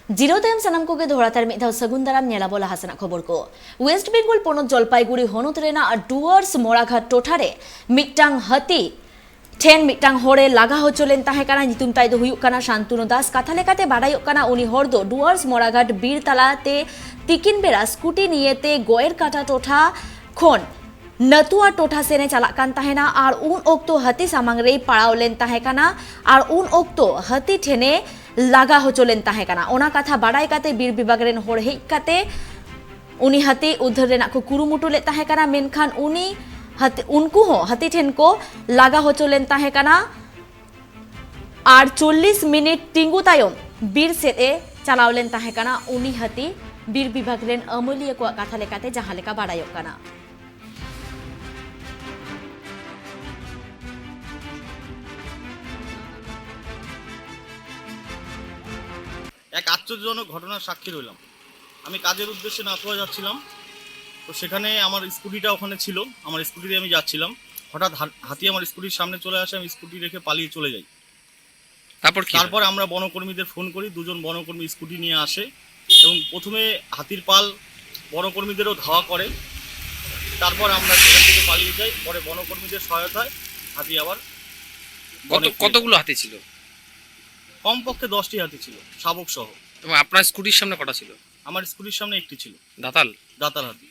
Zero time সানাम Koge धोरातार मिद धाव सगुन दाराम नेलाबो लाहासना खबर को वेस्ट बेंगल पनत जलपाईगुड़ी हनत रेना डुआर्स मोराघाट टोठारे मिटांग हाती ठेन मिटांग हरे लागा होचलेन ताहे काना नितुम ताई दो हुयुक काना शांतनु दास कथा लेकाते बाडायोक काना उनी हर दो डुआर्स मोराघाट बीरतलाते तिकिन बेरा स्कूटी नियेते गोयर काटा टोठा खन नतुआ टोठा सेने चलाक कान ताहेना आर उन ओक्तो हाती सामांग रे पाड़ावलेन ताहे काना आर उन ओक्तो हाती ठेने लागा होचलेन ताहे काना ओना कथा बाडाय काते बीर विभाग रेन हर हेज काते उनी हाती उद्धार रेना को कुरुमुटु ले ताहे काना मेनखान उनी हाती उनको हो हाती ठेन को लागा होचलेन ताहे काना आर 40 मिनिट टिंगु तायम बीर सेते चलावलेन ताहे काना उनी हाती बीर विभाग रेन अमलिया को कथा लेकाते जहां लेका बाडायोक काना এক আশ্চর্যজনক ঘটনার সাক্ষী রইলাম। আমি কাজের উদ্দেশ্যে নাথুয়া যাচ্ছিলাম, তো সেখানে আমার স্কুটিটা ওখানে ছিল, আমার স্কুটিতে আমি যাচ্ছিলাম, হঠাৎ হাতি আমার স্কুটির সামনে চলে আসে, আমি স্কুটি রেখে পালিয়ে চলে যাই। তারপর আমরা বনকর্মীদের ফোন করি, দুজন বনকর্মী স্কুটি নিয়ে আসে এবং প্রথমে হাতির পাল বনকর্মীদেরও ধাওয়া করে, তারপর আমরা সেখান থেকে পালিয়ে যাই। পরে বনকর্মীদের সহায়তায় হাতি আবার কতগুলো হাতি ছিল? কমপক্ষে 10টি হাতি ছিল, শাবক সহ। এবং আপনার স্কুটির সামনে কটা ছিল? আমার স্কুটির সামনে একটি ছিল, দাতাল দাতাল হাতি।